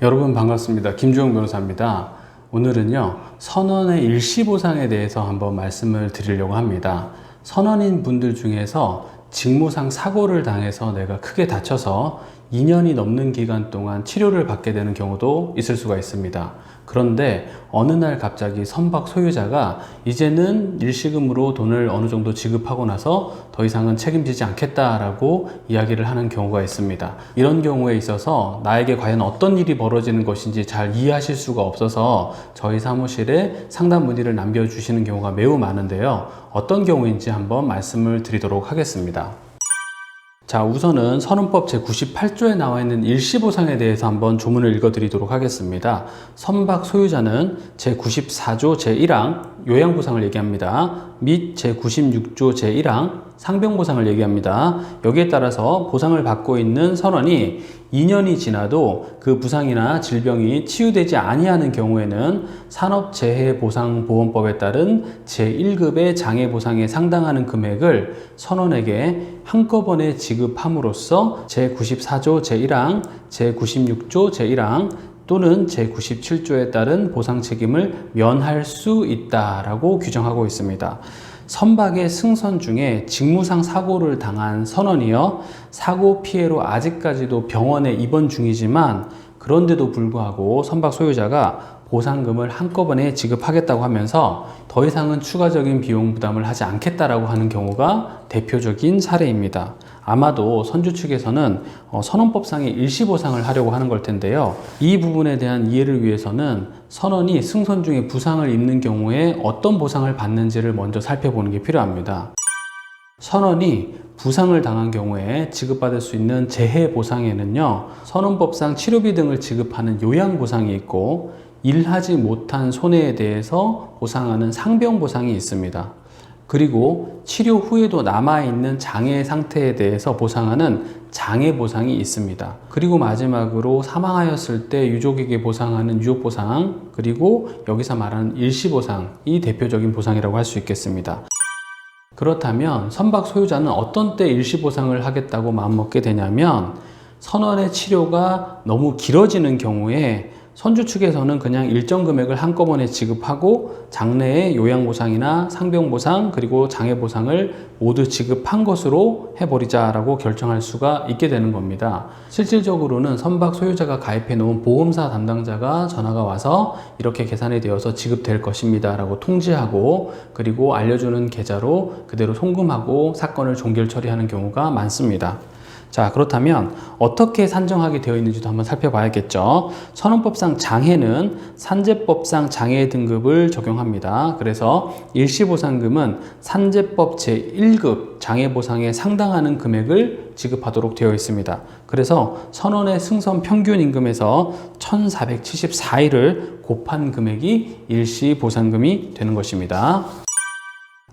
여러분 반갑습니다. 김주영 변호사입니다. 오늘은요, 선원의 일시보상에 대해서 한번 말씀을 드리려고 합니다. 선원인 분들 중에서 직무상 사고를 당해서 내가 크게 다쳐서 2년이 넘는 기간 동안 치료를 받게 되는 경우도 있을 수가 있습니다. 그런데 어느 날 갑자기 선박 소유자가 이제는 일시금으로 돈을 어느 정도 지급하고 나서 더 이상은 책임지지 않겠다라고 이야기를 하는 경우가 있습니다. 이런 경우에 있어서 나에게 과연 어떤 일이 벌어지는 것인지 잘 이해하실 수가 없어서 저희 사무실에 상담 문의를 남겨주시는 경우가 매우 많은데요. 어떤 경우인지 한번 말씀을 드리도록 하겠습니다. 자, 우선은 선원법 제98조에 나와 있는 일시보상에 대해서 한번 조문을 읽어드리도록 하겠습니다. 선박 소유자는 제94조 제1항 요양보상을 얘기합니다. 및 제96조 제1항 상병보상을 얘기합니다. 여기에 따라서 보상을 받고 있는 선원이 2년이 지나도 그 부상이나 질병이 치유되지 아니하는 경우에는 산업재해보상보험법에 따른 제1급의 장애보상에 상당하는 금액을 선원에게 한꺼번에 지급함으로써 제94조 제1항, 제96조 제1항 또는 제97조에 따른 보상 책임을 면할 수 있다라고 규정하고 있습니다. 선박의 승선 중에 직무상 사고를 당한 선원이요, 사고 피해로 아직까지도 병원에 입원 중이지만 그런데도 불구하고 선박 소유자가 보상금을 한꺼번에 지급하겠다고 하면서 더 이상은 추가적인 비용 부담을 하지 않겠다라고 하는 경우가 대표적인 사례입니다. 아마도 선주 측에서는 선원법상의 일시보상을 하려고 하는 걸 텐데요. 이 부분에 대한 이해를 위해서는 선원이 승선 중에 부상을 입는 경우에 어떤 보상을 받는지를 먼저 살펴보는 게 필요합니다. 선원이 부상을 당한 경우에 지급받을 수 있는 재해보상에는요, 선원법상 치료비 등을 지급하는 요양보상이 있고 일하지 못한 손해에 대해서 보상하는 상병보상이 있습니다. 그리고 치료 후에도 남아있는 장애 상태에 대해서 보상하는 장애보상이 있습니다. 그리고 마지막으로 사망하였을 때 유족에게 보상하는 유족보상, 그리고 여기서 말하는 일시보상이 대표적인 보상이라고 할 수 있겠습니다. 그렇다면 선박 소유자는 어떤 때 일시보상을 하겠다고 마음먹게 되냐면, 선원의 치료가 너무 길어지는 경우에 선주 측에서는 그냥 일정 금액을 한꺼번에 지급하고 장래의 요양보상이나 상병보상 그리고 장애보상을 모두 지급한 것으로 해버리자라고 결정할 수가 있게 되는 겁니다. 실질적으로는 선박 소유자가 가입해 놓은 보험사 담당자가 전화가 와서 이렇게 계산이 되어서 지급될 것입니다 라고 통지하고, 그리고 알려주는 계좌로 그대로 송금하고 사건을 종결 처리하는 경우가 많습니다. 자, 그렇다면 어떻게 산정하게 되어 있는지도 한번 살펴봐야겠죠. 선원법상 장해는 산재법상 장해 등급을 적용합니다. 그래서 일시보상금은 산재법 제1급 장해보상에 상당하는 금액을 지급하도록 되어 있습니다. 그래서 선원의 승선 평균 임금에서 1474일을 곱한 금액이 일시보상금이 되는 것입니다.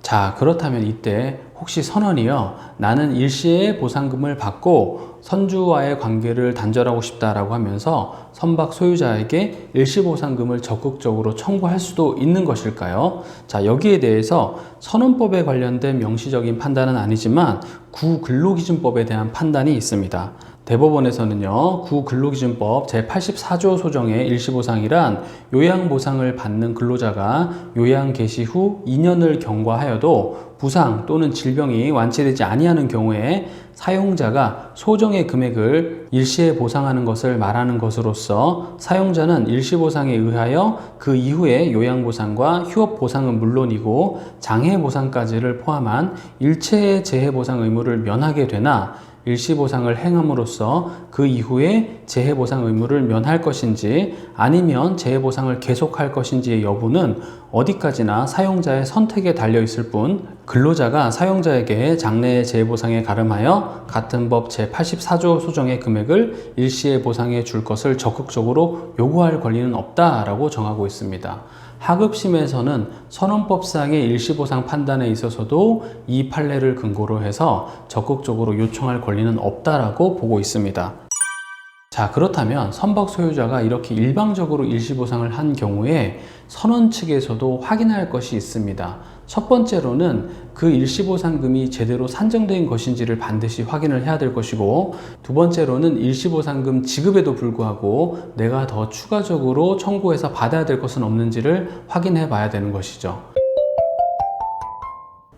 자, 그렇다면 이때 혹시 선원이요, 나는 일시에 보상금을 받고 선주와의 관계를 단절하고 싶다라고 하면서 선박 소유자에게 일시보상금을 적극적으로 청구할 수도 있는 것일까요? 자, 여기에 대해서 선원법에 관련된 명시적인 판단은 아니지만 구근로기준법에 대한 판단이 있습니다. 대법원에서는요, 구근로기준법 제84조 소정의 일시보상이란 요양보상을 받는 근로자가 요양 개시 후 2년을 경과하여도 부상 또는 질병이 완치되지 아니하는 경우에 사용자가 소정의 금액을 일시에 보상하는 것을 말하는 것으로서 사용자는 일시보상에 의하여 그 이후에 요양보상과 휴업보상은 물론이고 장해보상까지를 포함한 일체의 재해보상 의무를 면하게 되나, 일시보상을 행함으로써 그 이후에 재해보상 의무를 면할 것인지 아니면 재해보상을 계속할 것인지의 여부는 어디까지나 사용자의 선택에 달려 있을 뿐, 근로자가 사용자에게 장래의 재해보상에 가름하여 같은 법 제84조 소정의 금액을 일시에 보상해 줄 것을 적극적으로 요구할 권리는 없다라고 정하고 있습니다. 하급심에서는 선원법상의 일시보상 판단에 있어서도 이 판례를 근거로 해서 적극적으로 요청할 권리는 없다라고 보고 있습니다. 자, 그렇다면 선박 소유자가 이렇게 일방적으로 일시보상을 한 경우에 선원 측에서도 확인할 것이 있습니다. 첫 번째로는 그 일시보상금이 제대로 산정된 것인지를 반드시 확인을 해야 될 것이고, 두 번째로는 일시보상금 지급에도 불구하고 내가 더 추가적으로 청구해서 받아야 될 것은 없는지를 확인해 봐야 되는 것이죠.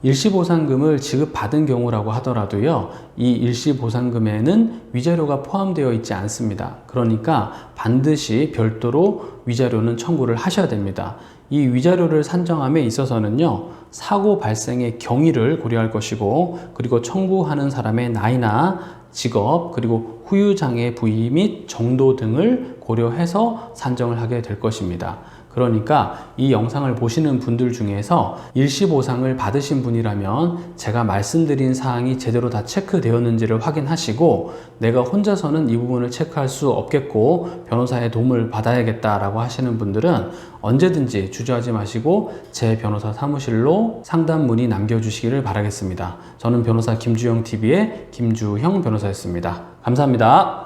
일시보상금을 지급받은 경우라고 하더라도요, 이 일시보상금에는 위자료가 포함되어 있지 않습니다. 그러니까 반드시 별도로 위자료는 청구를 하셔야 됩니다. 이 위자료를 산정함에 있어서는요, 사고 발생의 경위를 고려할 것이고, 그리고 청구하는 사람의 나이나 직업, 그리고 후유장애 부위 및 정도 등을 고려해서 산정을 하게 될 것입니다. 그러니까 이 영상을 보시는 분들 중에서 일시보상을 받으신 분이라면 제가 말씀드린 사항이 제대로 다 체크되었는지를 확인하시고, 내가 혼자서는 이 부분을 체크할 수 없겠고 변호사의 도움을 받아야겠다라고 하시는 분들은 언제든지 주저하지 마시고 제 변호사 사무실로 상담 문의 남겨주시기를 바라겠습니다. 저는 변호사 김주형 TV의 김주형 변호사였습니다. 감사합니다.